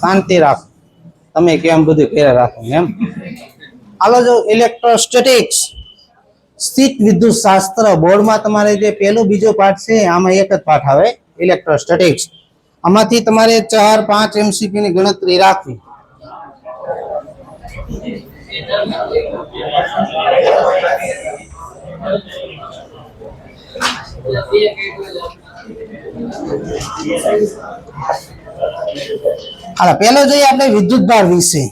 શાંતિ રાખો, તમે કેમ બધું કર્યા રાખો એમ. હાલો જો ઇલેક્ટ્રોસ્ટેટિક્સ સ્થિત વિદ્યુત શાસ્ત્ર બોર્ડમાં તમારે જે પહેલો બીજો પાઠ છે આમાં એક જ પાઠ આવે ઇલેક્ટ્રોસ્ટેટિક્સ. આમાંથી તમારે 4-5 MCQ ની ગણતરી રાખવી. હાલો પહેલો જોઈએ આપણે વિદ્યુતભાર વિશે.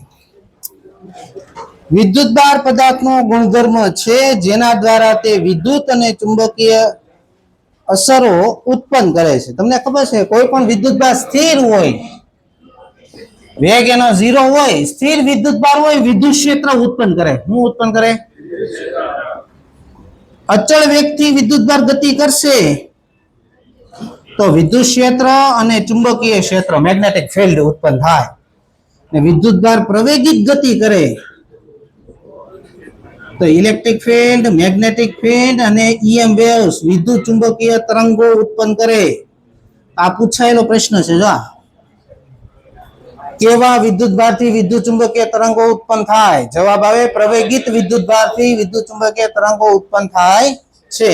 વિદ્યુતભાર પદાર્થનો ગુણધર્મ છે જેના દ્વારા તે વિદ્યુત અને ચુંબકીય અસરો ઉત્પન્ન કરે છે. તમને ખબર છે કોઈ પણ વિદ્યુતભાર સ્થિર હોય, વેગ એનો 0 હોય, સ્થિર વિદ્યુતભાર હોય, વિદ્યુત ક્ષેત્ર ઉત્પન્ન કરે. શું ઉત્પન્ન કરે? અચળ વેગથી વિદ્યુતભાર ગતિ કરશે તો વિદ્યુત ક્ષેત્ર અને ચુંબકીય ક્ષેત્ર મેગ્નેટિક ફિલ્ડ ઉત્પન્ન થાય. ને વિદ્યુતભાર પ્રવેગિત ગતિ કરે તો ઇલેક્ટ્રિક ફિલ્ડ, મેગ્નેટિક ફિલ્ડ અને EM વેવ્સ વિદ્યુત ચુંબકીય તરંગો ઉત્પન્ન કરે. આ પૂછાયેલો પ્રશ્ન છે. જો કેવા વિદ્યુતભારથી વિદ્યુત ચુંબકીય તરંગો ઉત્પન્ન થાય? જવાબ આવે પ્રવેગિત વિદ્યુતભારથી વિદ્યુત ચુંબકીય તરંગો ઉત્પન્ન થાય છે.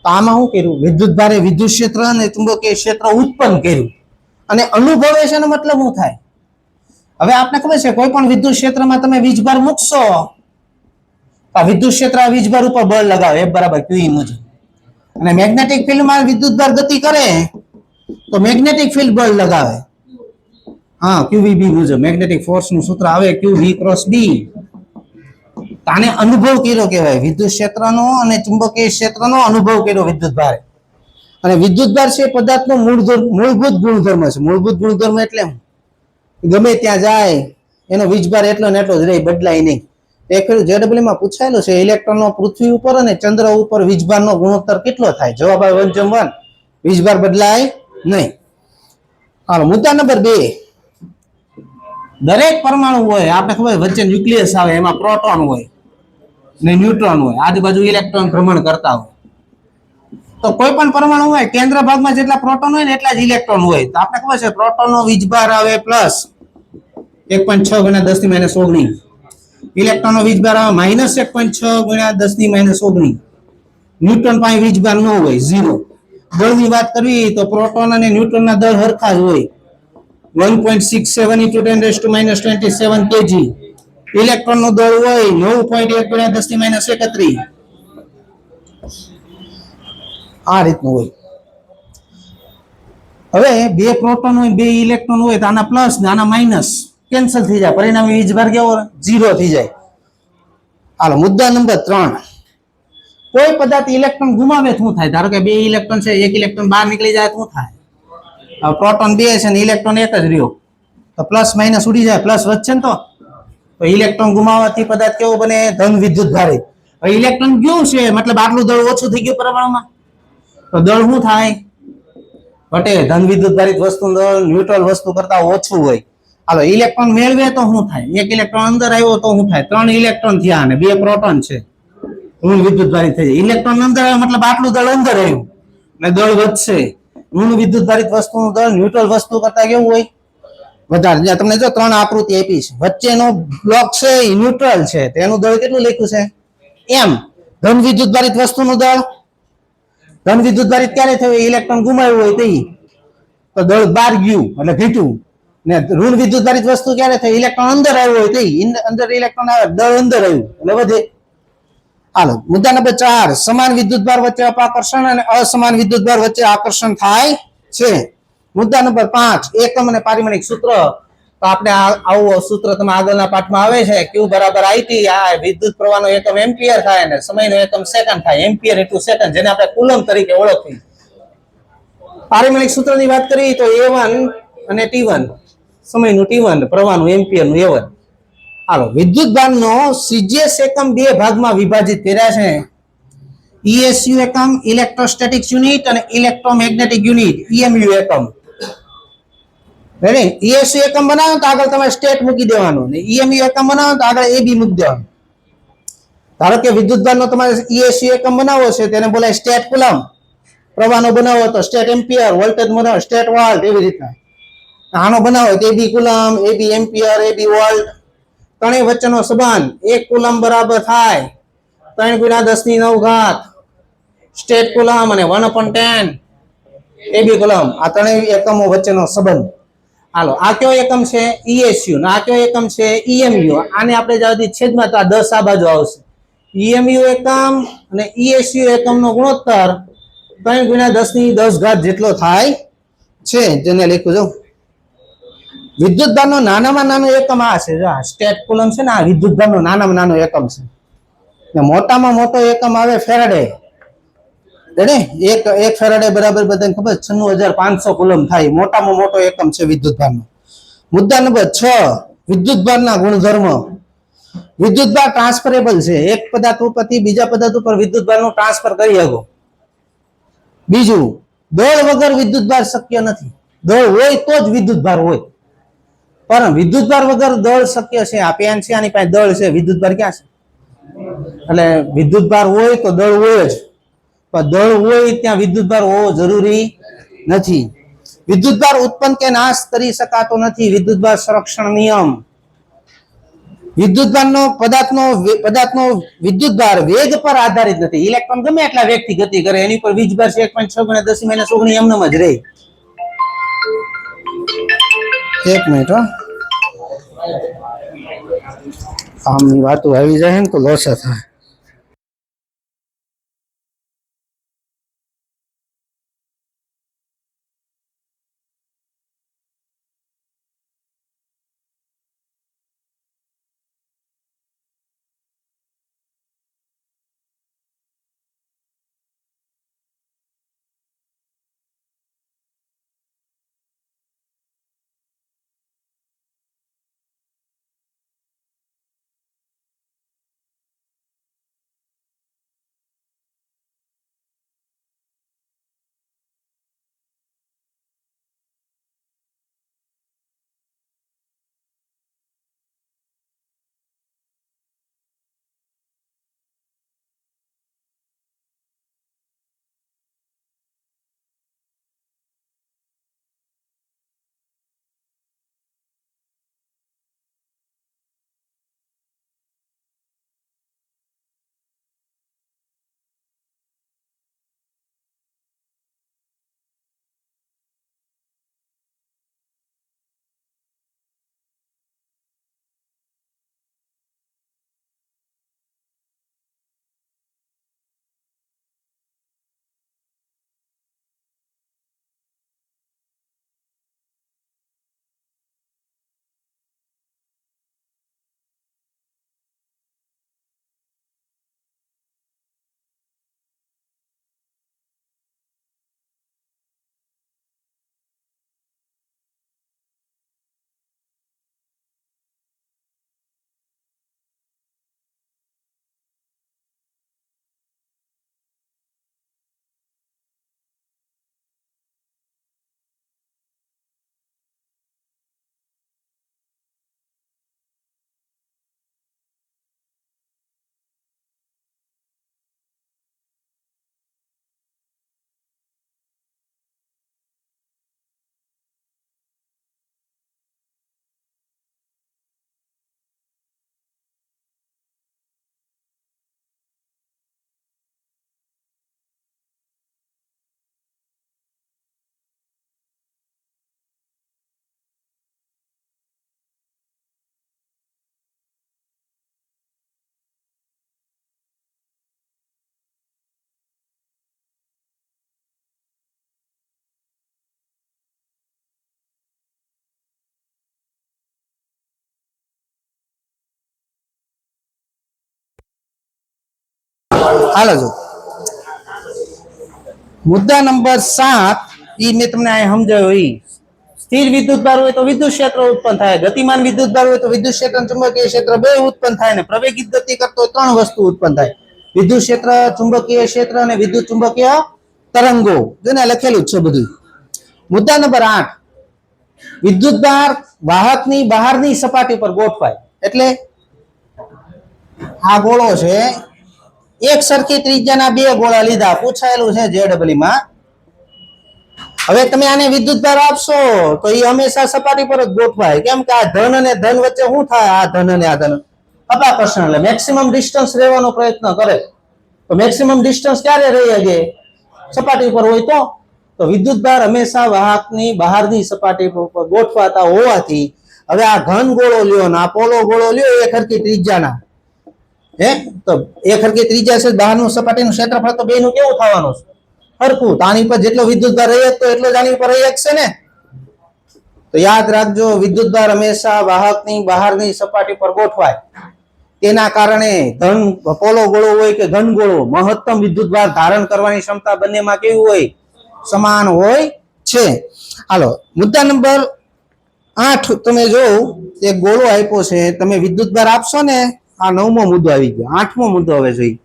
તો આમાં શું કર્યું? વિદ્યુતભારે વિદ્યુત ક્ષેત્ર અને ચુંબકીય ક્ષેત્ર ઉત્પન્ન કર્યું અને અનુભવે છે એનો મતલબ શું થાય? હવે આપણે ખબર છે કોઈ પણ વિદ્યુત ક્ષેત્રમાં તમે વીજભાર મૂકશો, આ વિદ્યુત ક્ષેત્ર આ વીજભાર ઉપર બળ લગાવે F બરાબર QE મુજબ. અને મેગ્નેટિક ફિલ્ડમાં વિદ્યુતભાર ગતિ કરે તો મેગ્નેટિક ફિલ્ડ બળ લગાવે. હા, QVB મુજબ મેગ્નેટિક ફોર્સ નું સૂત્ર આવે QV × B. આને અનુભવ કર્યો કહેવાય, વિદ્યુત ક્ષેત્રનો અને ચુંબકીય ક્ષેત્રનો અનુભવ કર્યો વિદ્યુતભાર. અને વિદ્યુતભાર છે પદાર્થનો મૂળભૂત ગુણધર્મ છે. મૂળભૂત ગુણધર્મ એટલે ગમે ત્યાં જાય એનો વીજભાર એટલો ને એટલો જ રહે, બદલાય નહીં. એક JEE માં પૂછાયેલું છે ઇલેક્ટ્રોનનો પૃથ્વી ઉપર અને ચંદ્ર ઉપર વીજભારનો ગુણોત્તર કેટલો થાય? જવાબ આવે 1:1. વીજભાર બદલાય નહીં. હાલો મુદ્દા નંબર 2. દરેક પરમાણુ હોય, આપણે ખબર વચ્ચે ન્યુક્લિયસ આવે, એમાં પ્રોટોન હોય ને ન્યુટ્રોન હોય, આજુબાજુ ઇલેક્ટ્રોન ભ્રમણ કરતા હોય. તો કોઈ પણ પરમાણુ હોય કેન્દ્ર ભાગમાં જેટલા પ્રોટોન હોય ને એટલા જ ઇલેક્ટ્રોન હોય. તો આપણે ખબર છે પ્રોટોનનો વીજભાર આવે પ્લસ 1.6 × 10⁻⁹. ઇલેક્ટ્રોનનો વીજભાર આવે -1.6 × 10⁻⁹. ન્યુટ્રોન પાસે વીજભાર ન હોય, 0. દળની વાત કરવી તો પ્રોટોન અને ન્યુટ્રોનના દળ સરખા જ હોય, 1.67 × 10⁻27 kg. ઇલેક્ટ્રોનનું દળ હોય 9.1 × 10⁻31. આ રીતનું હોય. હવે 2 પ્રોટોન હોય, 2 ઇલેક્ટ્રોન હોય તો આના પ્લસ ને આના માઇનસ કેન્સલ થઈ જાય, પરિણામે વીજભાર કેવો 0 થઈ જાય. હાલો મુદ્દા નંબર 3. કોઈ પદાર્થ ઇલેક્ટ્રોન ગુમાવે શું થાય? ધારો કે 2 ઇલેક્ટ્રોન છે, 1 ઇલેક્ટ્રોન બહાર નીકળી જાય શું થાય? પ્રોટોન 2 છે ને ઇલેક્ટ્રોન 1 જ રહ્યો તો પ્લસ માઇનસ ઉડી જાય, પ્લસ વધશે ને તો ઇલેક્ટ્રોન ગુમાવવાથી પદાર્થ કેવો બને? ધન વિદ્યુત ભારિત. હવે ઇલેક્ટ્રોન ગયું છે મતલબ આટલું દળ ઓછું થઈ ગયું પરમાણુમાં, તો દળ શું થાય? ઘટે. ધન વિદ્યુત ભારિત વસ્તુ દળ ન્યુટ્રલ વસ્તુ કરતા ઓછું હોય. હાલો ઇલેક્ટ્રોન મેળવે તો શું થાય? 1 ઇલેક્ટ્રોન અંદર આવ્યો તો શું થાય? 3 ઇલેક્ટ્રોન થયા અને 2 પ્રોટોન છે, ઋણ વિદ્યુત ભારિત થઈ જાય. ઇલેક્ટ્રોન અંદર આવ્યો મતલબ આટલું દળ અંદર આવ્યું એટલે દળ વધશે. ઋણ વિદ્યુત ભારિત વસ્તુનું દળ ન્યુટ્રલ વસ્તુ કરતા કેવું હોય? વધારે. તમને જો 3 આકૃતિ આપી છે, વચ્ચેનો બ્લોક છે એ ન્યુટ્રલ છે, તેનું દળ કેટલું લખ્યું છે? m. ધન વિદ્યુત ભારિત વસ્તુનું દળ, ધન વિદ્યુત ભારિત ક્યારે થયું? ઇલેક્ટ્રોન ગુમાવ્યું હોય તો દળ બહાર ગયું એટલે ઘટ્યું. ને ઋણ વિદ્યુત ભારિત વસ્તુ ક્યારે થઈ? ઇલેક્ટ્રોન અંદર આવ્યો હોય અંદર ઇલેક્ટ્રોન આવે, દળ અંદર આવ્યું એટલે વધે. હાલો મુદ્દા નંબર 4. સમાન વિદ્યુતભાર વચ્ચે અપાકર્ષણ અને અસમાન વિદ્યુતભાર વચ્ચે આકર્ષણ થાય છે. મુદ્દા નંબર 5. એકમ અને પારિમાણિક સૂત્ર. તો આપણે આવું સૂત્ર તમે આગળના પાઠમાં આવે છે, Q = IT. આ વિદ્યુત પ્રવાહનો એકમ એમ્પિયર થાય અને સમયનો એકમ સેકન્ડ થાય, એમ્પિયર × સેકન્ડ, જેને આપણે કુલમ તરીકે ઓળખીએ. પારિમાણિક સૂત્રની વાત કરીએ તો A1 અને T1, સમયનું T1, પ્રવાહનું એમ્પિયરનું A1. હાલો વિદ્યુતભારનો CGS એકમ 2 ભાગમાં વિભાજિત કર્યા છે. ESU એકમ ઇલેક્ટ્રોસ્ટેટિક્સ યુનિટ અને ઇલેક્ટ્રોમેગ્નેટિક યુનિટ EMU એકમ. રેડી? ESU એકમ બનાવો તો આગળ તમે સ્ટેટ મૂકી દેવાનું ને EMU એકમ બનાવો તો આગળ AB મૂકી દેવાનું. ધારો કે વિદ્યુતભારનો તમારે ESU એકમ બનાવવો છે તેને બોલાય સ્ટેટ કુલમ, પ્રવાહનો બનાવો તો સ્ટેટ એમ્પિયર, વોલ્ટેજ બનાવો સ્ટેટ વોલ્ટ, એવી રીતના. આનો બનાવો તો AB coulomb, AB ampere, AB volt, ત્રણેય વચ્ચેનો સંબંધ 1 કુલમ બરાબર થાય 3 × 10⁹ સ્ટેટ કુલમ અને 1/10 AB કુલમ. આ ત્રણેય એકમો વચ્ચેનો સંબંધ. હાલો, આ કયો એકમ છે? ESU. આ કયો એકમ છે? EMU. આને આપણે જાવતી છેદમાં તો આ 10 આ બાજુ આવશે. EMU એકમ અને ESU એકમનો ગુણોત્તર 3 × 10⁻10 જેટલો થાય છે, જેને લખ્યું જો વિદ્યુતભારનો નાનામાં નાનો એકમ આ છે. જો સ્ટેટ કુલમ છે ને, આ વિદ્યુતભારનો નાનામાં નાનો એકમ છે. ને મોટામાં મોટો એકમ આવે ફેરાડે. એક ફેરાડે બરાબર બધાને ખબર 96,500 કુલમ થાય. મોટામાં મોટો એકમ છે વિદ્યુતભારનો. મુદ્દા નંબર 6, વિદ્યુતભારના ગુણધર્મ. વિદ્યુતભાર ટ્રાન્સફરેબલ છે. એક પદાર્થ ઉપરથી બીજા પદાર્થ ઉપર વિદ્યુતભારનું ટ્રાન્સફર કરી શકો. બીજું, દળ વગર વિદ્યુતભાર શક્ય નથી. દળ હોય તો જ વિદ્યુતભાર હોય, પણ વિદ્યુતભાર વગર દળ શક્ય છે. આ પેન છે, આની પાસે દળ છે, વિદ્યુતભાર ક્યાં છે? એટલે વિદ્યુતભાર હોય તો દળ હોય જ, પણ દળ હોય ત્યાં વિદ્યુતભાર હોવો જરૂરી નથી. વિદ્યુતભાર ઉત્પન્ન કે નાશ કરી શકાતો નથી. વિદ્યુતભાર સંરક્ષણ નિયમ. વિદ્યુતભારનો પદાર્થનો વિદ્યુતભાર વેગ પર આધારિત નથી. ઇલેક્ટ્રોન ગમે એટલા વેગથી ગતિ કરે, એની પર વીજભાર છે 1.6 × 10⁻⁹ એમનેમ જ રહે. એક મિનિટ હો, આમની વાતો આવી જાય ને તો લોસા થાય. હાલો જો મુદ્દા નંબર 7, ઈ મેં તમને આ સમજાવ્યો. ઈ સ્થિર વિદ્યુતભાર હોય તો વિદ્યુત ક્ષેત્ર ઉત્પન્ન થાય. ગતિમાન વિદ્યુતભાર હોય તો વિદ્યુત ક્ષેત્ર અને ચુંબકીય ક્ષેત્ર બે ઉત્પન્ન થાય. ને પ્રવેગિત ગતિ કરતો હોય 3 વસ્તુ ઉત્પન્ન થાય: વિદ્યુત ક્ષેત્ર, ચુંબકીય ક્ષેત્ર અને વિદ્યુત ચુંબકીય તરંગો. જેને લખેલું જ છે બધું. મુદ્દા નંબર 8, વિદ્યુતભાર વાહકની બહારની સપાટી પર ગોઠવાય. એટલે આ ગોળો છે, એક સરખી ત્રિજ્યાના બે ગોળા લીધા. પૂછાયેલું છે JEE માં. હવે તમે આને વિદ્યુત ભાર આપશો તો એ હંમેશા સપાટી પર જ ગોઠવાય, કેમ કે આ ધન અને ધન વચ્ચે શું થાય, આ ધન અને આ ધન અપાકર્ષણ, એટલે મેક્સિમમ ડિસ્ટન્સ રહેવાનો પ્રયત્ન કરે. તો મેક્સિમમ ડિસ્ટન્સ ક્યારે રહી શકે, સપાટી પર હોય તો વિદ્યુત ભાર હંમેશા વાહકની બહારની સપાટી પર ગોઠવાતા હોવાથી હવે આ ઘન ગોળો લ્યો ને આ પોલો ગોળો લ્યો એક હરખી ત્રિજ્યાના, તો એક હરખી ત્રિજ્યા છે, બહારનું સપાટીનું ક્ષેત્રફળ તો બેનું કેવું થવાનું છે, હરખું. તો આની પર જેટલો વિદ્યુત ભાર રહે તો એટલો જ આની પર રહે છે ને. તો યાદ રાખજો, વિદ્યુત ભાર હંમેશા વાહકની બહારની સપાટી પર ગોઠવાય. તેના કારણે ધન પોલો ગોળો હોય કે ઘન ગોળો, મહત્તમ વિદ્યુત ભાર ધારણ કરવાની ક્ષમતા બંનેમાં કેવી હોય, સમાન હોય છે. હાલો, મુદ્દા નંબર 8 તમે જો એક ગોળો આપ્યો છે, તમે વિદ્યુત ભાર આપશો ને, આ 9મો મુદ્દો આવી ગયો. 8મો મુદ્દો હવે જોઈએ.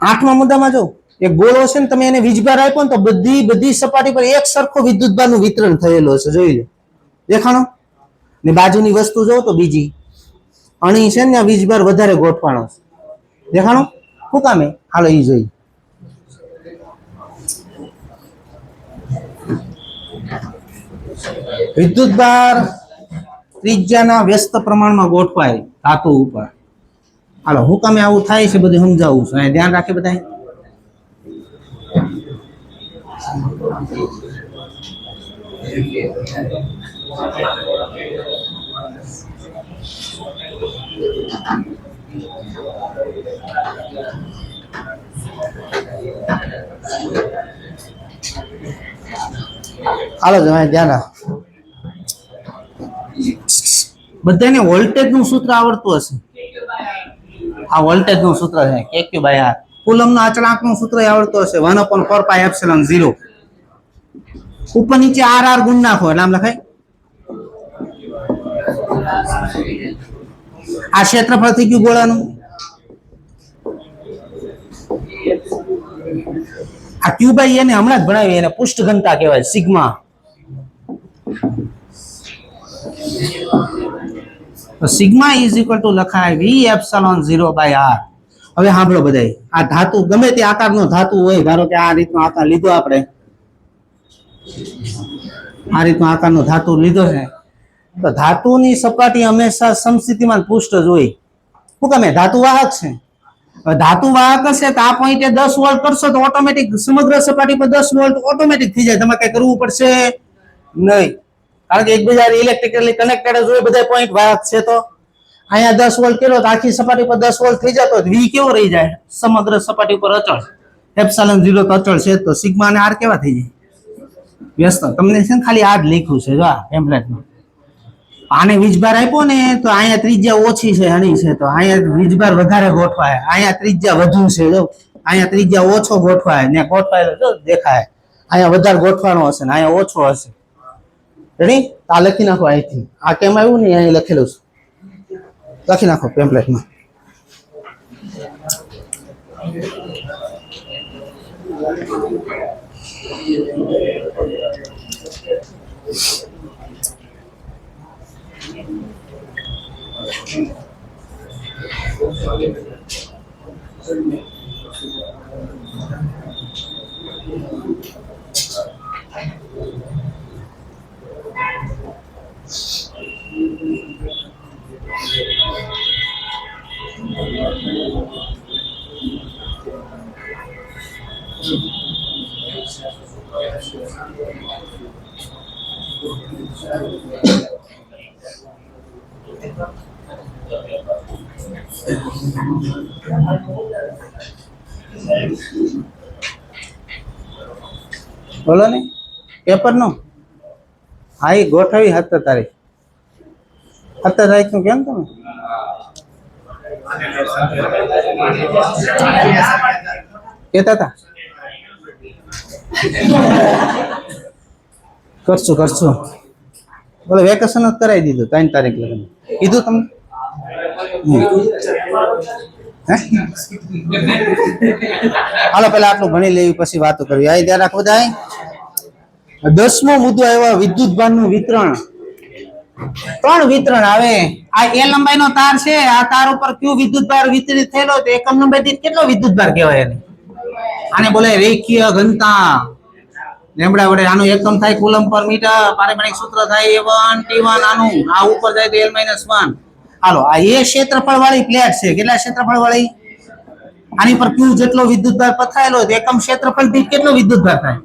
8મા મુદ્દામાં જો એક ગોળો છે ને, તમે એને વીજભાર આપ્યો ને તો બધી સપાટી પર એક સરખો વિદ્યુત ભારનું વિતરણ થયેલું છે, જોઈ લો, દેખાણો ને. બાજુની વસ્તુ જો તો બીજી અણી છે ને, વીજભાર વધારે ગોઠવાણો છે, દેખાણો શું કામે. હાલો એ જોઈ. વિદ્યુત ભાર ત્રિજ્યાના વ્યસ્ત પ્રમાણમાં ગોઠવાય ધાતુ ઉપર. હાલો હું કામે આવું થાય છે બધું સમજાવું છું, ધ્યાન રાખે બધા. હાલો ધ્યાન રાખ. બધાને વોલ્ટેજ નું સૂત્ર આવડતું હશે. આ વોલ્ટેજ નું સૂત્ર છે KQ/R. કુલમ નો અચળાંક નું સૂત્ર આવડતું હશે 1/4πε0. ઉપર નીચે RR ગુણ નાખો એટલે આમ લખાય. આ ક્ષેત્રફળ થઈ ગયું ગોળાનું. આ Q/E ને હમણાં જ ભણાવી, એને પૃષ્ઠ ઘનતા કહેવાય, સિગ્મા. તો સિગ્મા ઇઝ ઇક્વલ ટુ લખાય V/0/R. હવે સાંભળો બધાય, આ ધાતુ ગમે તે આકારનો ધાતુ હોય, ધારો કે આ રીતનો આકાર લીધો આપણે, આ રીતનો આકારનો ધાતુ લીધો છે, તો ધાતુની સપાટી હંમેશા સમસ્થિતિમાન પૃષ્ઠ જ હોય. શું કામે, ધાતુ વાહક છે. ધાતુ વાહક હશે તો આ પોઈન્ટે 10 વોલ્ટ કરશો તો ઓટોમેટિક સમગ્ર સપાટી પર 10 વોલ્ટ ઓટોમેટિક થઈ જાય, તમારે કઈ કરવું પડશે નહીં, કારણ કે એકબીજા ઇલેક્ટ્રિકલી કનેક્ટેડ જ હોય બધા પોઈન્ટ વાહક છે. તો અહીંયા 10 વોલ્ટ કર્યો તો આખી સપાટી પર 10 વોલ્ટ થઈ જતો, V કેવો રહી જાય, સમગ્ર સપાટી પર અચળ, ε0 તો અચળ છે, તો સિગ્મા અને R કેવા થઈ જાય, વ્યસ્ત. તમને છે ને ખાલી આ જ લખ્યું છે જો આ ટેમ્પલેટમાં. આને વીજભાર આપ્યો ને તો અહીંયા ત્રિજ્યા ઓછી છે, આની છે, તો અહીંયા વીજભાર વધારે ગોઠવાય, અહીંયા ત્રિજ્યા વધુ છે, જો અહીંયા ત્રિજ્યા ઓછો ગોઠવાય ને, ગોઠવાયેલો જો દેખાય, અહીંયા વધારે ગોઠવાનો હશે ને અહીંયા ઓછો હશે. રેડી, આ લખી નાખો અહીંથી. આ કેમ આવ્યું ને અહીં લખેલું છે, લખી નાખો ટેમ્પલેટમાં. બોલો ને પેપર નો. હા એ ગોઠવી 17 તારીખ. 17 તારીખ નું કેમ તમે કેતા હતા? કરશું બોલો, વેકેશન જ કરાવી દીધું 3 તારીખ લગન. કીધું તમને? હાલો પેલા આટલું ભણી લેવી પછી વાતો કરવી. આ ધ્યાન રાખો બધા. 10મો મુદ્દો આવ્યો, વિદ્યુત ભારનું વિતરણ. 3 વિતરણ આવે. આ એ લંબાઈનો તાર છે, આ તાર ઉપર કયું વિદ્યુત ભાર વિતરિત થયેલો તો એકમ લંબાઈ દીઠ કેટલો વિદ્યુત ભાર કહેવાય એને? આને બોલે રેખીય ઘનતા. લેમડા વડે આનું એકમ થાય કુલમ પર મીટર, પારિમાણિક સૂત્ર થાય A1 T1, આનું આ ઉપર જાય તો L-1. હાલો આ એ ક્ષેત્રફળ વાળી પ્લેટ છે. કેટલા ક્ષેત્રફળ વાળી? આની પર Q જેટલો વિદ્યુતભાર પથરાયેલો હોય તો એકમ ક્ષેત્રફળ દીઠ કેટલો વિદ્યુતભાર થાય?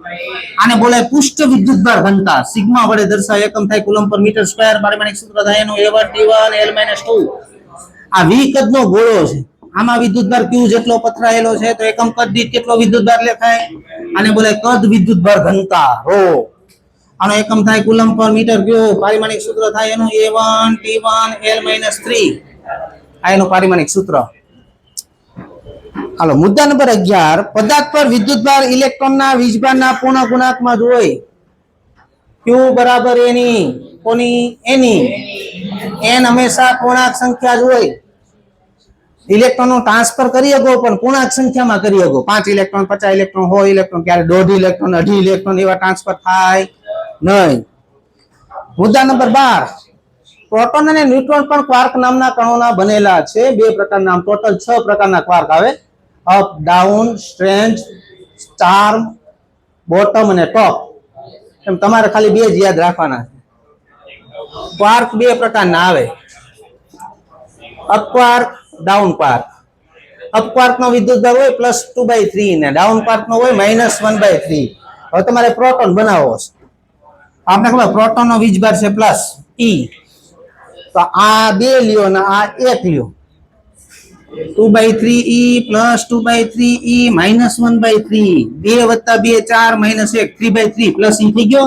આને બોલાય પૃષ્ઠ વિદ્યુતભાર ઘનતા. સિગ્મા વડે દર્શાવે. એકમ થાય કુલમ પર મીટર સ્ક્વેર, પારિમાણિક સૂત્ર થાય એનું A1 T1 L-2. આ V કદનો ગોળો છે. આમાં વિદ્યુતભાર Q જેટલો પથરાયેલો છે તો એકમ કદ દીઠ કેટલો વિદ્યુતભાર લેખાય? આને બોલાય કદ વિદ્યુતભાર ઘનતા ρ. આનો એકમ થાય કુલમ પર મીટર ક્યુબ, પારિમાણિક સૂત્ર થાય એનું A1 T1 L-3. આ એનું પારિમાણિક સૂત્ર. હાલો મુદ્દા નંબર 11. પદાર્થ પર વિદ્યુતભાર ઇલેક્ટ્રોનના વીજભારના પૂર્ણ ગુણાંકમાં જ હોય. Q બરાબર એની કોની? એની. n હંમેશા પૂર્ણાંક સંખ્યા જ હોય. ઇલેક્ટ્રોનનું ટ્રાન્સફર કરી શકો પણ પૂર્ણાંક સંખ્યામાં કરી શકો. 5 ઇલેક્ટ્રોન, 50 ઇલેક્ટ્રોન, 100 ઇલેક્ટ્રોન, ક્યારે 1.5 ઇલેક્ટ્રોન, 2.5 ઇલેક્ટ્રોન એવા ટ્રાન્સફર થાય નહીં. મુદ્દા નંબર 12. પ્રોટોન અને ન્યુટ્રોન પણ ક્વાર્ક નામના કણોના બનેલા છે. 2 પ્રકારના, ટોટલ 6 પ્રકારના ક્વાર્ક આવે. અપ, ડાઉન, સ્ટ્રેન્જ, સ્ટાર્મ, બોટમ અને ટોપ. એમ તમારે ખાલી 2 જ યાદ રાખવાના છે. ક્વાર્ક 2 પ્રકારના આવે. Up quark, down quark. Up quark નો વિદ્યુતભાર હોય +2/3 ને ડાઉન ક્વાર્ક નો હોય -1/3. હવે તમારે પ્રોટોન બનાવવો છે. આપણે ખબર પ્રોટોન નો વીજભાર છે +e. તો આ 2 લ્યો ને આ 1 લ્યો. 2/3e + 2/3e -1/3. 2 + 2 4 -1 3/3 + e થઈ ગયો.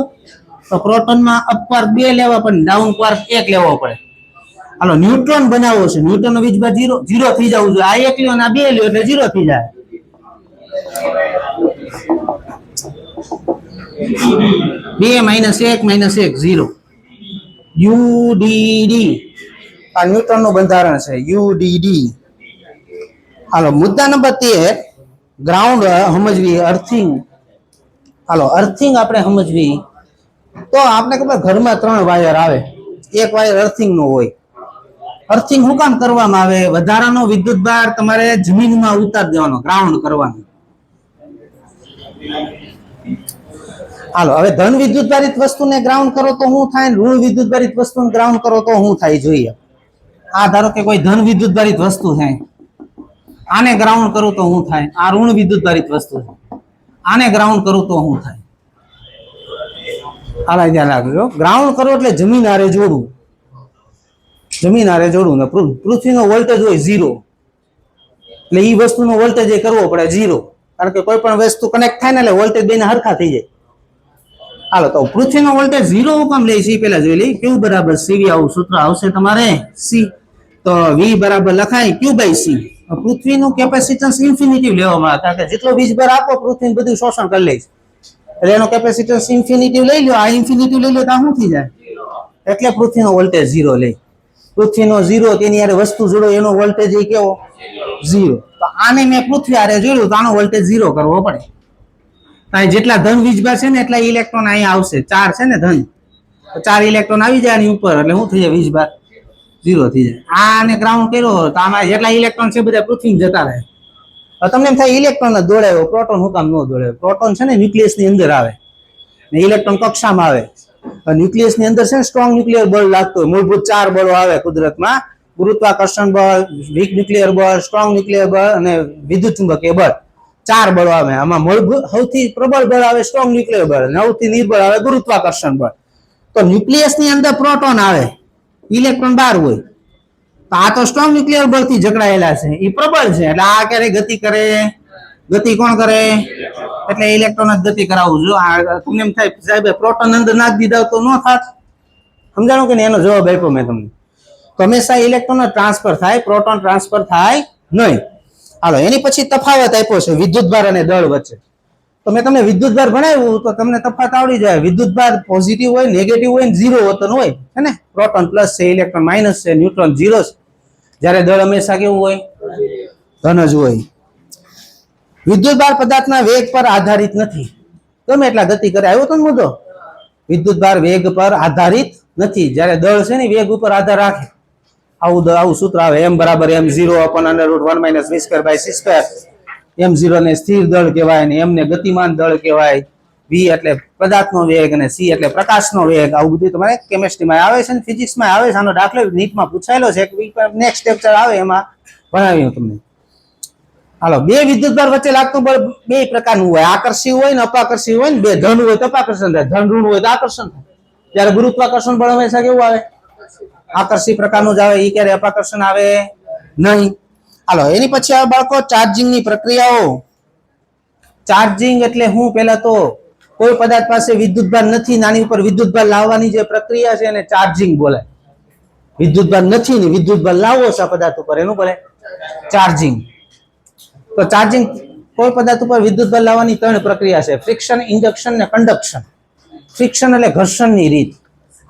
તો પ્રોટોનમાં અપ ક્વાર્ક 2 લેવા પણ ડાઉન ક્વાર્ક 1 લેવો પડે. હાલો ન્યુટ્રોન બનાવવો છે. ન્યુટ્રોન નો વીજભાર 0 થઈ જવું જોઈએ. આ 1 લ્યો ને આ 2 લ્યો એટલે 0 થઈ જાય. 2 - 1 - 1 0. UDD. આ ન્યુટ્રોન નું બંધારણ છે UDD. હાલો મુદ્દા નંબર 13. ગ્રાઉન્ડ સમજવી, અર્થિંગ. હાલો અર્થિંગ આપણે સમજવી તો આપણે ખબર ઘરમાં 3 વાયર આવે. એક વાયર અર્થિંગ નો હોય. અર્થિંગ શું કામ કરવામાં આવે? વધારાનો વિદ્યુતભાર તમારે જમીનમાં ઉતાર દેવાનો, ગ્રાઉન્ડ કરવાનું. હાલો હવે ધન વિદ્યુતભારિત વસ્તુને ગ્રાઉન્ડ કરો તો શું થાય? ઋણ વિદ્યુતભારિત વસ્તુને ગ્રાઉન્ડ કરો તો શું થાય જોઈએ. આ ધારો કે કોઈ ધન વિદ્યુતભારિત વસ્તુ છે, આને ગ્રાઉન્ડ કરું તો શું થાય? આ ઋણ વિદ્યુતભારિત વસ્તુ છે, આને ગ્રાઉન્ડ કરું તો શું થાય? હાલા ધ્યાન રાખજો. ગ્રાઉન્ડ કરો એટલે જમીન હારે જોડવું. જમીન હારે જોડવું ને પૃથ્વીનો વોલ્ટેજ હોય 0 એટલે એ વસ્તુનો વોલ્ટેજ એ કરવો પડે 0. કારણ કે કોઈ પણ વસ્તુ કનેક્ટ થાય ને એટલે વોલ્ટેજ બેને હરખા થઈ જાય. હાલો તો પૃથ્વીનો વોલ્ટેજ 0 હુકમ લે છે પેલા જોઈ લઈ. Q બરાબર CV આવું સૂત્ર આવશે તમારે C. તો V બરાબર લખાય Q/C. પૃથ્વીનું કેપેસિટન્સ ઇન્ફિનિટી લેવામાં આવે. કારણ કે જેટલો વીજભાર આપો પૃથ્વી બધું શોષણ કરી લે છે. એટલે એનો કેપેસિટન્સ ઇન્ફિનિટી લઈ લો. આ ઇન્ફિનિટી લઈ લો તો શું થઈ જાય? એટલે પૃથ્વીનો વોલ્ટેજ 0 લે. પૃથ્વીનો 0 તેની હારે વસ્તુ જોડો એનો વોલ્ટેજ એ કેવો? 0. તો આને મેં પૃથ્વી હારે જોડ્યું તો આનો વોલ્ટેજ 0 કરવો પડે. અહીં જેટલા ધન વીજભાર છે ને એટલા ઇલેક્ટ્રોન અહીંયા આવશે. 4 છે ને ધન, તો 4 ઇલેક્ટ્રોન આવી જાય આની ઉપર એટલે શું થઈ જાય? વીજભાર 0 થઈ જાય. આને ગ્રાઉન્ડ કર્યો તો આમાં જેટલા ઇલેક્ટ્રોન છે બધા પૃથ્વી જતા રહે. તમને એમ થાય ઇલેક્ટ્રોન જ દોડાયો, પ્રોટોન હું કામ ન દોડાયો? પ્રોટોન છે ને ન્યુક્લિયસ ની અંદર આવે ને ઇલેક્ટ્રોન કક્ષામાં આવે. ન્યુક્લિયસ ની અંદર છે ને સ્ટ્રોંગ ન્યુક્લિયર બળ લાગતો હોય. મૂળભૂત 4 બળો આવે કુદરતમાં: ગુરુત્વાકર્ષણ બળ, વીક ન્યુક્લિયર બળ, સ્ટ્રોંગ ન્યુક્લિયર બળ અને વિદ્યુત ચુંબકીય બળ. 4 બળો આવે. આમાં મૂળભૂત સૌથી પ્રબળ બળ આવે સ્ટ્રોંગ ન્યુક્લિયર બળ, સૌથી નિર્બળ આવે ગુરુત્વાકર્ષણ બળ. તો ન્યુક્લિયસ ની અંદર પ્રોટોન આવે, ઇલેક્ટ્રોન બહાર હોય. તો આ તો સ્ટ્રોંગ ન્યુક્લિયર બળથી જકડાયેલા છે, એ પ્રબળ છે. એટલે આ ક્યારે ગતિ કરે? ગતિ કોણ કરે? એટલે ઇલેક્ટ્રોન જ ગતિ કરાવવું જો. તમને એમ થાય સાહેબ પ્રોટોન અંદર નાખી દીધા તો ન થાત? સમજાણું કે એનો જવાબ આપ્યો મેં તમને. તો હંમેશા ઇલેક્ટ્રોન ટ્રાન્સફર થાય, પ્રોટોન ટ્રાન્સફર થાય નહીં. હાલો એની પછી તફાવત આપ્યો છે વિદ્યુતભાર અને દળ વચ્ચે. તો મેં તમને વિદ્યુતભાર ભણાવ્યું તો તમને તફાવત આવડી જાય. વિદ્યુતભાર પોઝિટિવ હોય, નેગેટિવ હોય ને 0 હોતો હોય છે ને. પ્રોટોન પ્લસ છે, ઇલેક્ટ્રોન માઇનસ છે, ન્યુટ્રોન 0 છે. જ્યારે દળ હંમેશા કેવું હોય? ધન જ હોય. વિદ્યુતભાર પદાર્થના વેગ પર આધારિત નથી. ગમે એટલા ગતિ કરે. આવ્યો તો મુદ્દો. વિદ્યુતભાર વેગ પર આધારિત નથી. જ્યારે દળ છે ને વેગ ઉપર આધાર રાખે. આવું સૂત્ર આવે: m બરાબર m0/√1 - v²/c². m0 ને સ્થિર દળ કહેવાય ને m ને ગતિમાન દળ કહેવાય. v V એટલે પદાર્થનો વેગ અને C એટલે પ્રકાશનો વેગ. આવું બધું તમારે કેમેસ્ટ્રીમાં આવે છે ને ફિઝિક્સમાં આવે છે. આનો દાખલો નીટમાં પૂછાયેલો છે. નેક્સ્ટ લેક્ચર આવે એમાં ભણાવ્યું તમને. હાલો, બે વિદ્યુતભાર વચ્ચે લાગતું બળ બે પ્રકારનું હોય, આકર્ષી હોય ને અપાકર્ષી હોય ને. બે ધન હોય તો અપાકર્ષણ થાય, ધન ઋણ હોય તો આકર્ષણ થાય. ત્યારે ગુરુત્વાકર્ષણ બળ હંમેશા કેવું આવે? આકર્ષી પ્રકારનું જ આવે. એ ક્યારે અપાકર્ષણ આવે નહીં. હાલો, એની પછી આવે બાળકો ચાર્જિંગની પ્રક્રિયાઓ. ચાર્જિંગ એટલે હું? પેલા તો કોઈ પદાર્થ પાસે વિદ્યુતભાર નથી, નાની ઉપર વિદ્યુતભાર લાવવાની જે પ્રક્રિયા છે એને ચાર્જિંગ બોલે. વિદ્યુતભાર નથી ને વિદ્યુતભાર લાવવો છે પદાર્થ ઉપર, એનું બોલે ચાર્જિંગ. તો ચાર્જિંગ કોઈ પદાર્થ ઉપર વિદ્યુતભાર લાવવાની ત્રણ પ્રક્રિયા છે: ફ્રિક્શન, ઇન્ડક્શન ને કન્ડક્શન. ફ્રિક્શન એટલે ઘર્ષણની રીત.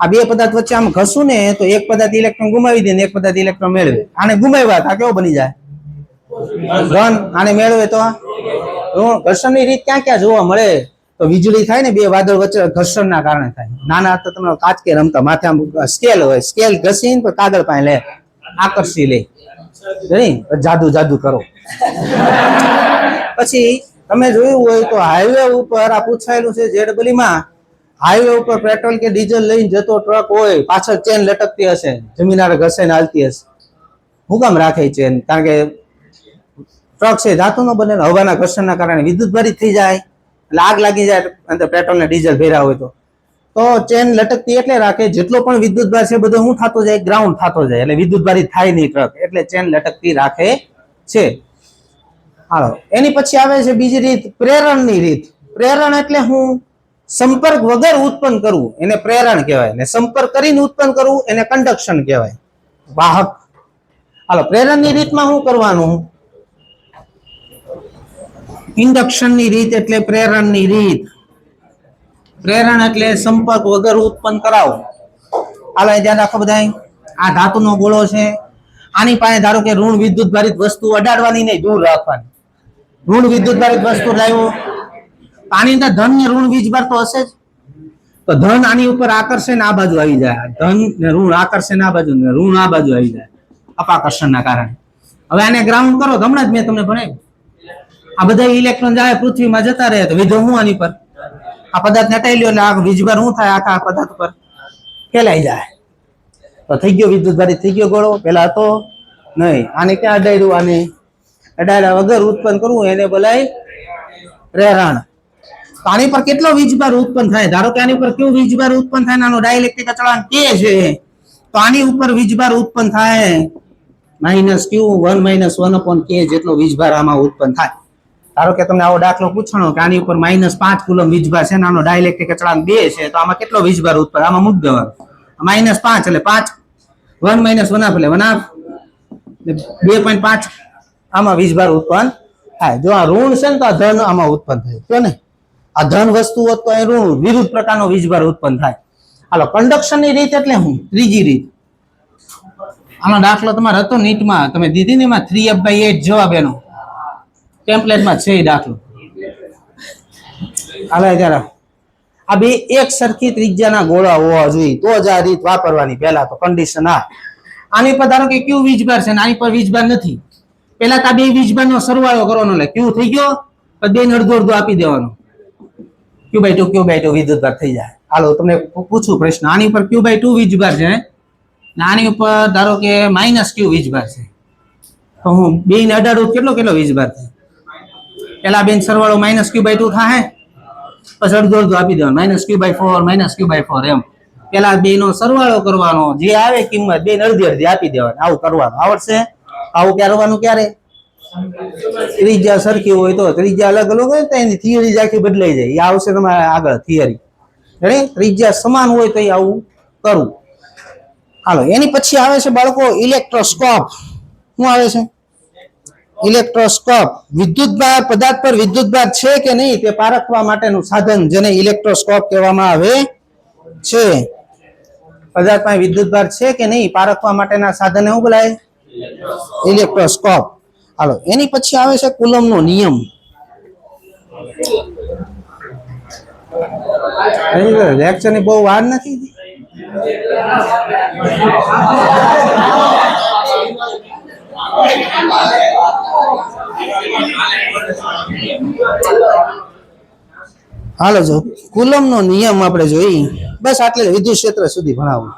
આ બે પદાર્થ વચ્ચે આમ ઘસું ને તો એક પદાર્થ ઇલેક્ટ્રોન ગુમાવી દે ને એક પદાર્થ ઇલેક્ટ્રોન મેળવે. આને ગુમાવ્યા તો આ કેવો બની જાય? ધન. આને મેળવે તો ઋણ. ઘર્ષણની રીત ક્યાં ક્યાં જોવા મળે? તો વીજળી થાય ને બે વાદળ વચ્ચે ઘર્ષણના કારણે થાય. નાના હતા તમે કાચકે રમતા, માથે આમ સ્કેલ હોય, સ્કેલ ઘસીને કાગળ પાસે લે, આકર્ષી લે, જાદુ જાદુ કરો. પછી તમે જોયું હોય તો હાઈવે ઉપર આ પૂછાયેલું છે JEE માં, હાઈવે ઉપર પેટ્રોલ કે ડીઝલ લઈને જતો ટ્રક હોય, પાછળ ચેન લટકતી હશે, જમીન આડે ઘસે ને હાલતી હશે. હું કામ રાખે ચેન? કારણ કે ટ્રક છે ધાતુનો બનેલો, હવાના ઘર્ષણના કારણે વિદ્યુતભારિત થઈ જાય એટલે આગ લાગી જાય અંદર પેટ્રોલ ને ડીઝલ ભર્યા હોય તો ચેન લટકતી એટલે રાખે જેટલો પણ વિદ્યુતભાર છે બધો શું થતો જાય? ગ્રાઉન્ડ થતો જાય, એટલે વિદ્યુતભારિત થાય નહીં ટ્રક, એટલે ચેન લટકતી રાખે છે. હાલો, એની પછી આવે છે બીજી રીત, પ્રેરણની રીત. પ્રેરણ એટલે હું? સંપર્ક વગર ઉત્પન્ન કરવું એને પ્રેરણ કહેવાય, ને સંપર્ક કરીને ઉત્પન્ન કરવું એને કંડક્શન કહેવાય, વાહક. હાલો, પ્રેરણની રીતમાં શું કરવાનું? ઇન્ડક્શનની રીત એટલે પ્રેરણની રીત. પ્રેરણ એટલે સંપર્ક વગર ઉત્પન્ન કરાવો. હાલો, ધ્યાન રાખો બધા. આ ધાતુનો ગોળો છે, આની પાસે ધારો કે ઋણ વિદ્યુતભારિત વસ્તુ અડાડવાની નહીં, દૂર રાખવાની. ઋણ વિદ્યુતભારિત વસ્તુ લાવ્યો, આની અંદર ધન ને ઋણ વીજભાર તો હશે જ. તો ધન આની ઉપર આકર્ષે ને આ બાજુ આવી જાય, ધન ને ઋણ આકર્ષે ને આ બાજુ ને ઋણ આ બાજુ આવી જાય અપાકર્ષણના કારણે. હવે આને ગ્રાઉન્ડ કરો તો હમણાં જ મેં તમને ભણાવ્યું. આ બધા ઇલેક્ટ્રોન જાય પૃથ્વીમાં જતા રહે તો વિધો હું આની પર? આ પદાર્થ હટાઈ લ્યો એટલે આ વીજભાર શું થાય? આખા પદાર્થ ઉપર ફેલાઈ જાય. તો થઈ ગયો વિદ્યુતભારિત થઈ ગયો ગોળો. પેલા તો નહીં. આને ક્યાં અડાડ્યું? આને અડાડ્યા વગર ઉત્પન્ન કરવું એને બોલાય પ્રેરણ. તો આની પર કેટલો વીજભાર ઉત્પન્ન થાય? ધારો કે આની ઉપર કેવું વીજભાર ઉત્પન્ન થાય? આનો ડાઇલેક્ટ્રિક અચળાંક K છે, તો આની ઉપર વીજભાર ઉત્પન્ન થાય -Q1 - 1/K જેટલો વીજભાર આમાં ઉત્પન્ન થાય. ધારો કે તમને આવો દાખલો પૂછવાનો કે આની ઉપર -5 કુલમ વીજભાર છે, આનો ડાઇલેક્ટ્રિક અચળાંક 2 છે, તો આમાં કેટલો વીજભાર ઉત્પન્ન? આમાં મૂકી દેવાનો -5 એટલે 5, 1 - 1 એટલે 1/2, 2.5 આમાં વીજભાર ઉત્પન્ન થાય. જો આ ઋણ છે ને તો આ ધન આમાં ઉત્પન્ન થાય તો ને, આ ધન વસ્તુ હોત તો અહીં ઋણ વિરુદ્ધ પ્રકારનો વીજભાર ઉત્પન્ન થાય. હાલો, કંડક્શનની રીત એટલે હું? ત્રીજી રીત. આનો દાખલો તમારે હતો નીટમાં, તમે દીધી ને, એમાં 3F/8 જવાબ એનો ટેમ્પલેટમાં છે દાખલો. હાલો, ત્યારે આ બે એક સરખી ત્રિજ્યાના ગોળા હોવા જોઈએ તો જ આ રીત વાપરવાની. પહેલા તો કન્ડિશન આની પર ધારો કે Q વીજભાર છે ને આની પર વીજભાર નથી, પેલા તો આ બે વીજભારનો સરવાળો કરવાનો, એટલે Q થઈ ગયો તો બે ને અડધો અડધો આપી દેવાનો, Q/2 વિદ્યુતભાર થઈ જાય. હાલો, તમને પૂછું પ્રશ્ન, આની ઉપર Q/2 વીજભાર છે ને આની ઉપર ધારો કે -Q વીજભાર છે, તો હું બે ને અડાડું કેટલો વીજભાર થાય? પેલા બેન સરવાળો -Q/2 થાય, પછી અડધો અડધો આપી દેવાનો, -Q/4 -Q/4 એમ. પેલા બે નો સરવાળો કરવાનો, જે આવે કિંમત બે ને અડધી અડધી આપી દેવાની. આવું કરવાનું આવડશે? આવું કરવાનું ક્યારે? ત્રિજ્યા સરખી હોય તો. ત્રિજ્યા અલગ અલગ હોય તો એની થિયરી આખી બદલાઈ જાય. એ આવશે તમારે આગળ થિયરી. ત્રિજ્યા સમાન હોય તો આવું કરવું. હાલો, એની પછી આવે છે બાળકો ઇલેક્ટ્રોસ્કોપ. શું આવે છે? ઇલેક્ટ્રોસ્કોપ. વિદ્યુતભાર, પદાર્થ પર વિદ્યુતભાર છે કે નહીં તે પારખવા માટેનું સાધન, જેને ઇલેક્ટ્રોસ્કોપ કહેવામાં આવે છે. પદાર્થમાં વિદ્યુતભાર છે કે નહીં પારખવા માટેના સાધન શું બોલાય? ઇલેક્ટ્રોસ્કોપ. હાલો, એની પછી આવે છે કુલમનો નિયમ. લેક્ચર ની બહુ વાર નથી. હાલો જો કુલમ નો નિયમ આપણે જોઈ બસ આટલે વિદ્યુત ક્ષેત્ર સુધી ભણાવું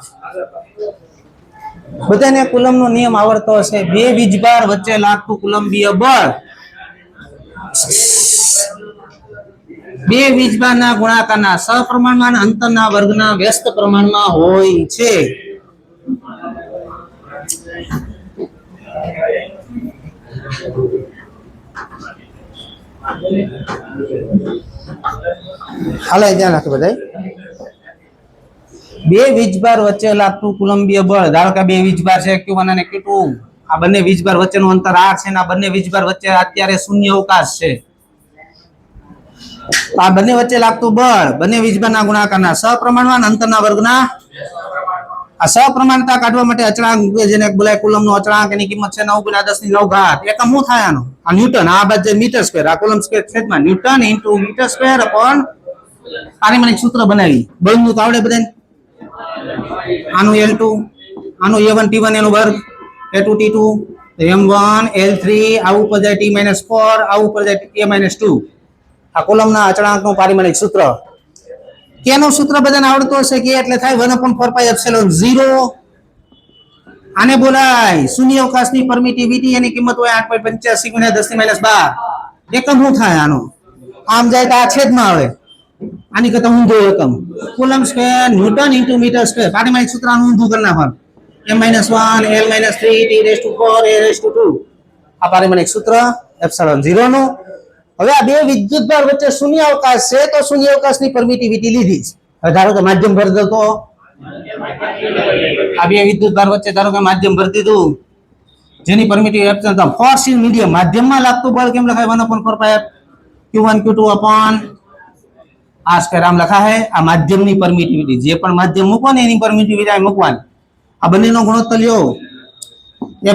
બધાને કુલમ નો નિયમ આવડતો હશે બે વીજભાર વચ્ચે લાગતું કુલંબીય બળ બે વીજભારના ગુણાકારના સપ્રમાણમાં અંતરના વર્ગના વ્યસ્ત પ્રમાણમાં હોય છે હાલે ધ્યાન રાખો બધા બે વીજભાર વચ્ચે લાગતું કુલંબીય બળ ધારો કે બે વીજભાર છે Q1 અને Q2 આ બંને વીજભાર વચ્ચેનું અંતર r છે અને આ બંને વીજભાર વચ્ચે અત્યારે શૂન્ય અવકાશ છે આ બંને વચ્ચે લાગતું બળ બંને વીજભારના ગુણાકારના સપ્રમાણમાં અંતરના વર્ગના આ સપ્રમાણતા કાઢવા માટે અચળાંક જેને બોલાય કુલમનો અચળાંક એની કિંમત છે 9 × 10⁹ એકમ શું થાય આનો આ ન્યૂટન આ બાદ મીટર સ્ક્વેર આ કુલમ સ્ક્વેર છેદમાં newton into metre square upon પારિમાણિક સૂત્ર બનાવી બળનું તો આવડે બધાને આનું L2 આનું A1 T1 એનો વર્ગ A2 T2 M1 L3 આ ઉપર જાય T-4 આ ઉપર જાય K-2 આ કોલમના અચળાંકનું પારિમાણિક સૂત્ર કેનું સૂત્ર બધાને આવડતું હશે કે એટલે થાય 1/4πε0 આને બોલાય શૂન્ય અવકાશની પરમિટિવિટી એની કિંમત હોય 8.85 × 10⁻12 એકમ શું થાય આનો આમ જાય તો આ છેદમાં આવે આની કરતા ઊંધો એકમ coulomb square newton into metre square પારિમાણિક સૂત્રનું ઊંધું કરી નાખવાનું m-1 l-3 t⁴ a⁴2 આ પારિમાણિક સૂત્ર ε0 નું હવે આ બે વિદ્યુતભાર વચ્ચે શૂન્ય અવકાશ છે તો શૂન્ય અવકાશની પરમિટિવિટી લીધી છે હવે ધારો કે માધ્યમ ભરી દો તો આ બે વિદ્યુતભાર વચ્ચે ધારો કે માધ્યમ ભરી દીધું જેની પરમિટિવિટી ફોર્સ ઇન મીડિયમ માધ્યમમાં લાગતું બળ કેમ લખાય 1/4π Q1 Q2 અપોન આ સ્ક્વેર આમ લખા હે આ માધ્યમની પરમિટિવિટી જે પણ માધ્યમ મૂકો ને એની પરમિટિવિટી આ મૂકવાની આ બંનેનો ગુણોત્તર લ્યો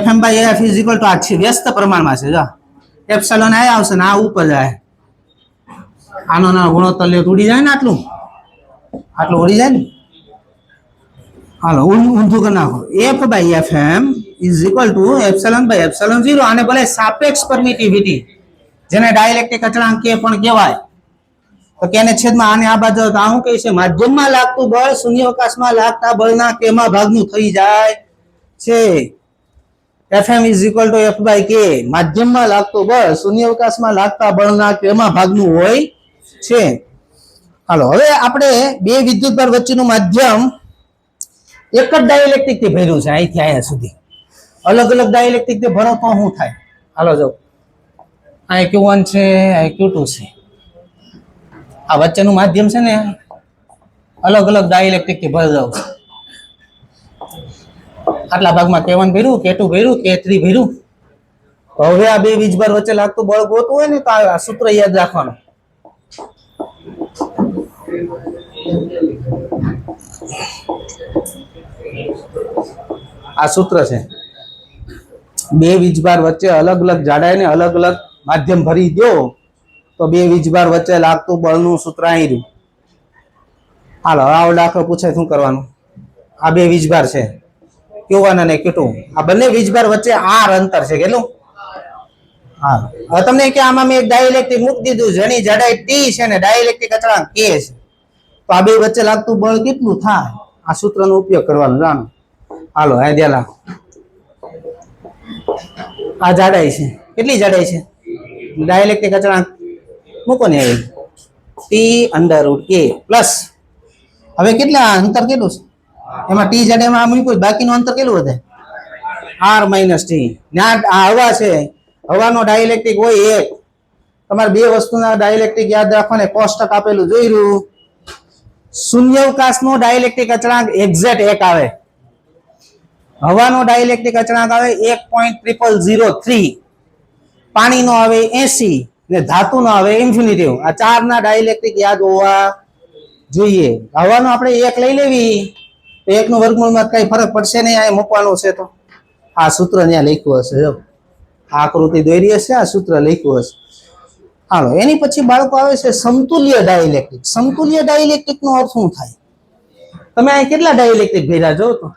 Fm/Af = આ છે વ્યસ્ત પ્રમાણમાં છે જો એપ્સિલોન આ આવશે ને આ ઉપર જાય આનો ના ગુણોત્તર લ્યો ઉડી જાય ને આટલું ઉડી જાય ને હાલો ઊંધું કરી નાખો F/Fm = ε/ε0 આને બોલે સાપેક્ષ પરમિટિવિટી જેને ડાઇલેક્ટ્રિક અચળાંક કે પણ કહેવાય તો કેને છેદમાં આને આ બાજુ તો આ શું કહે છે માધ્યમમાં લાગતું બળ શૂન્યાવકાશમાં લાગતા બળના કેમાં ભાગનું થઈ જાય છે Fm = F/K માધ્યમમાં લાગતું બળ શૂન્યાવકાશમાં લાગતા બળના કેમાં ભાગનું હોય છે હાલો હવે આપણે બે વિદ્યુતભાર વચ્ચેનું માધ્યમ એક જ ડાઇલેક્ટ્રિક થી ભર્યું છે અહીંથી અહીંયા સુધી અલગ અલગ ડાઇલેક્ટ્રિક થી ભરો તો શું થાય હાલો જો આ Q1 છે આ Q2 છે આ વચ્ચેનું માધ્યમ છે ને અલગ અલગ ડાઇલેક્ટ્રિક થી ભરી દઉં આટલા ભાગમાં K1 ભર્યું K2 ભર્યું K3 ભર્યું તો હવે આ બે વીજભાર વચ્ચે લાગતું બળ ગોતવું હોય ને તો આ સૂત્ર યાદ રાખવાનું આ સૂત્ર છે બે વીજભાર વચ્ચે અલગ અલગ જાડાઈને અલગ અલગ માધ્યમ ભરી દો તો બે વીજભાર વચ્ચે લાગતું બળનું સૂત્ર અહીં રહ્યું હાલો આવો દાખલો પૂછાય શું કરવાનું આ બે વીજભાર છે Q1 અને Q2 આ બંને વીજભાર વચ્ચે r અંતર છે કેટલું હા હવે તમને કે આમાં મેં એક ડાઇલેક્ટ્રિક મૂકી દીધું જેની જાડાઈ t છે ને ડાઇલેક્ટ્રિક અચળાંક k છે તો આ બે વચ્ચે લાગતું બળ કેટલું થાય આ સૂત્રનો ઉપયોગ કરવાનો જાણો હાલો આ ધ્યાન રાખો આ જાડાઈ છે કેટલી જાડાઈ છે ડાઇલેક્ટ્રિક અચળાંક મૂકો ને આવી t√k પ્લસ હવે કેટલા અંતર કેટલું છે એમાં t જાડાઈમાં મૂક્યું બાકીનું અંતર કેટલું વધે r - t આ હવા છે હવાનો ડાઇલેક્ટ્રિક હોય એક તમારે બે વસ્તુના ડાઇલેક્ટ્રિક યાદ રાખવાને કોષ્ટક આપેલું જોઈ રહ્યું શૂન્યાવકાશનો ડાઇલેક્ટ્રિક અચળાંક એક્ઝેક્ટ 1 આવે હવાનો ડાઇલેક્ટ્રિક અચળાંક આવે 1.0003 પાણીનો આવે 80 ને ધાતુનો આવે ઇન્ફિનિટી આ ચારના ડાઇલેક્ટ્રિક યાદ હોવા જોઈએ હવાનો આપણે 1 લઈ લેવી તો 1 નું વર્ગમૂળમાં કઈ ફરક પડશે નહીં આ મૂકવાનું છે તો આ સૂત્ર ત્યાં લખ્યું હશે જો આ આકૃતિ દોરી હશે આ સૂત્ર લખ્યું હશે હાલો એની પછી બાળકો આવે છે સમતુલ્ય ડાઇલેક્ટ્રિક નો અર્થ શું થાય તમે અહીં કેટલા ડાઇલેક્ટ્રિક ભેગા જો તો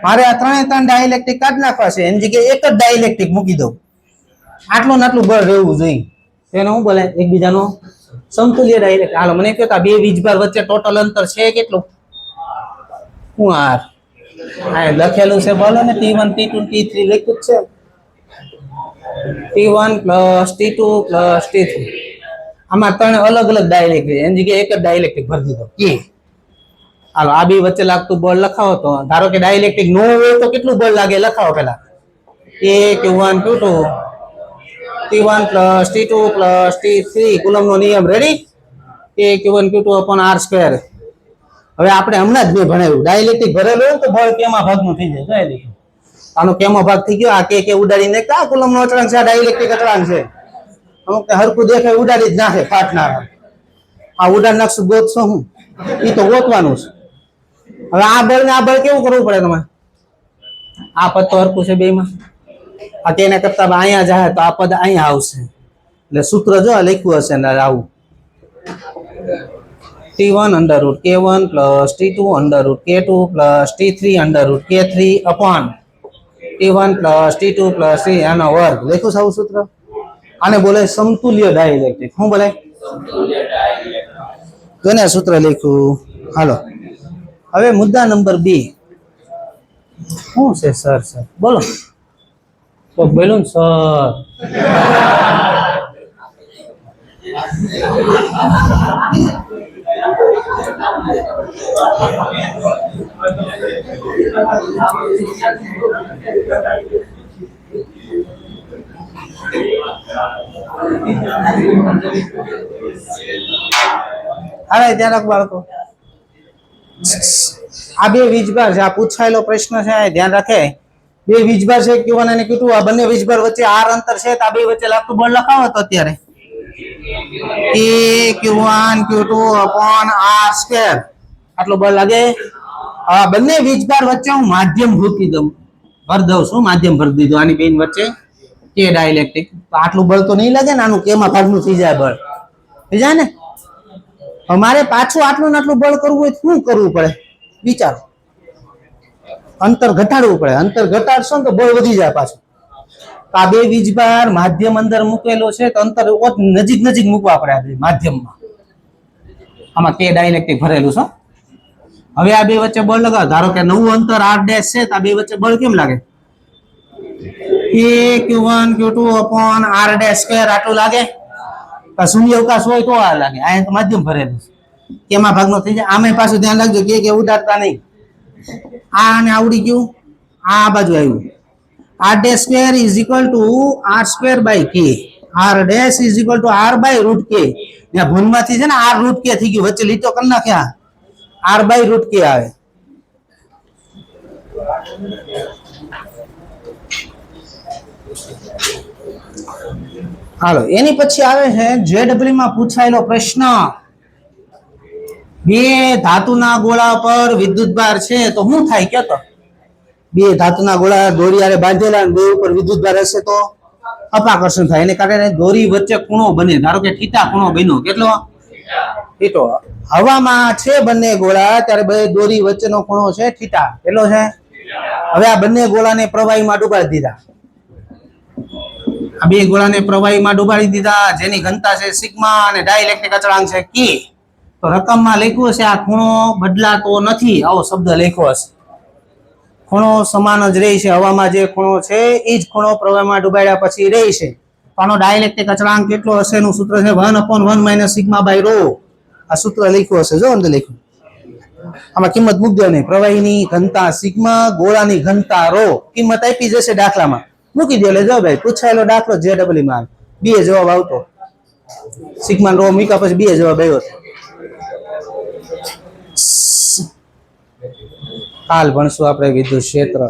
મારે આ ત્રણે ત્રણ ડાઇલેક્ટ્રિક કાઢ નાખવા છે એની જગ્યાએ એક જ ડાઇલેક્ટ્રિક મૂકી દઉં આટલું ને આટલું બળ રહેવું જોઈએ એને શું બોલે એકબીજાનો સમતુલ્ય ડાયરેક્ટ. હાલો મને કહો તો આ બે વીજભાર વચ્ચે ટોટલ અંતર છે કેટલું? હું આર આ લખેલું છે બોલો ને, T1 T2 T3 લખ્યું જ છે. T1 plus T2 plus T3. આમાં ત્રણ અલગ અલગ ડાયલેક્ટ્રિક, એની જગ્યાએ એક જ ડાયલેક્ટ્રિક ભરી દીધો કે. હાલો આ બે વચ્ચે લાગતું બળ લખાવો તો ધારો કે ડાયલેક્ટ્રિક નો હોય તો કેટલું બળ લાગે લખાવો પેલા. Q1 Q2 T1 plus T2 plus T3 કુલમનો નિયમ ready. Q1 Q2 upon r square. હવે આપણે હમણાં જ મેં ભણાવ્યું ડાયલેક્ટ્રિક ભરેલું હોય તો બળ કેમાં ભાગનું થઈ જાય. જોઈ લીધું આનો કેમો ભાગ થઈ ગયો. આ કે ઉડાડીને આ કુલમનો અચળાંક છે, આ ડાયલેક્ટ્રિક અચળાંક છે. અમુક હરખું દેખાય ઉડાડી જ નાખે ફાટનાર. આ ઉડાડ નાખશું ગોતશો હું એ તો ગોતવાનું છે. હવે આ બળ ને આ બળ કેવું કરવું પડે તમારે? આ પદ તો હરખું છે બેમાં. આ તેના કરતા અહીંયા જાય તો આ પદ અહીંયા આવશે. એટલે સૂત્ર જો લખ્યું હશે ને આવું T1 under route K1 plus T2 under route K2 plus T3 under route K3 upon T1 plus T2 plus T આનો વર્ગ. લખ્યું છે આવું સૂત્ર. આને બોલે સમતુલ્ય ડાયલેક્ટ્રિક. શું બોલે? કોને સૂત્ર લખ્યું? હાલો હવે મુદ્દા નંબર 2 શું છે સર? સર બોલો તો બોલું સર. હવે ધ્યાન રાખ બાળકો, આ બે વીજભાર છે. આ પૂછાયેલો પ્રશ્ન છે, ધ્યાન રાખે. બે વીજભાર છે Q1 અને Q2. આ બંને વીજભાર વચ્ચે r અંતર છે. આ બે વચ્ચે લાગતું બળ લખાવો તો અત્યારે Q1 Q2 upon r square આટલું બળ લાગે. આ બંને વીજભાર વચ્ચે હું માધ્યમ ભૂકી દઉં, ભર દઉં છું. માધ્યમ ભરી દીધું આની બેન વચ્ચે કે ડાયલેક્ટ્રિક. તો આટલું બળ તો નહીં લાગે ને. આનું કેમાં ભાગનું થઈ જાય બળ થઈ જાય ને. અમારે પાછું આટલું ને આટલું બળ કરવું હોય શું કરવું પડે વિચારો? અંતર ઘટાડવું પડે. અંતર ઘટાડશો ને તો બળ વધી જાય પાછું. આ બે વીજભાર માધ્યમ અંદર મૂકેલો છે તો અંતર નજીક નજીક મૂકવા પડે માધ્યમમાં. આમાં કે ડાયલેક્ટ્રિક ભરેલું છે. હવે આ બે વચ્ચે બળ લગાવો. ધારો કે નવું અંતર r ડેશ છે તો આ બે વચ્ચે બળ કેમ લાગે? Q1 Q2 upon r dash square આટલું લાગે. શૂન્ય અવકાશ હોય તો આ લાગે. આ તો માધ્યમ ભરેલું છે. કેમાં ભાગનો થઈ જાય. આમે પાછું ધ્યાન રાખજો કે ઉડાડતા નહીં. આ અને આવડી ગયું, આ બાજુ આવ્યું. r dash square is equal to r square by k. r dash is equal to r by root k. ત્યાં ભૂલમાંથી છે ને r રૂટ k થઈ ગયું. વચ્ચે લીટો કરી નાખ્યા. r બાય રૂટ k આવે. હાલો એની પછી આવે છે JEE માં પૂછાયેલો પ્રશ્ન. બે ધાતુના ગોળા પર વિદ્યુતભાર છે તો શું થાય? કયો તો. બે ધાતુના ગોળા દોરી આરે બાંધેલા અને બે ઉપર વિદ્યુતભાર હશે તો અપાકર્ષણ થાય. એને કારણે દોરી વચ્ચે ખૂણો બને. ધારો કે θ ખૂણો બન્યો. કેટલો? θ. હવામાં છે બંને ગોળા ત્યારે બે દોરી વચ્ચેનો ખૂણો છે θ. કેટલો છે? હવે આ બંને ગોળાને પ્રવાહીમાં ડૂબાડી દીધા. આ બે ગોળાને પ્રવાહીમાં ડૂબાડી દીધા જેની ઘનતા છે સિગ્મા અને ડાઇલેક્ટ્રિક અચળાંક છે કે. તો રકમમાં લખ્યું છે આ ખૂણો બદલાતો નથી. આવો શબ્દ લખ્યો હશે. ખૂણો સમાન જ રહે છે. હવામાં જે ખૂણો છે એ જ ખૂણો પ્રવાહમાં ડૂબાડ્યા પછી રહે છે. તો આનો ડાઇલેક્ટ્રિક અચળાંક કેટલો હશે એનું સૂત્ર છે 1/1 - સિગ્મા બાય રો. આ સૂત્ર લખ્યું હશે. જો અંદર લખ્યું. આમાં કિંમત મૂકી દો નહીં. પ્રવાહીની ઘનતા સિગ્મા, ગોળાની ઘનતા રો. કિંમત આપી જશે દાખલામાં. મૂકી દો. એટલે જો ભાઈ પૂછાયેલો દાખલો JEE માં બે જવાબ આવતો. સિગ્મા રો મૂક્યા પછી બે જવાબ આવ્યો. કાલ ભણશું આપણે વિદ્યુત ક્ષેત્ર.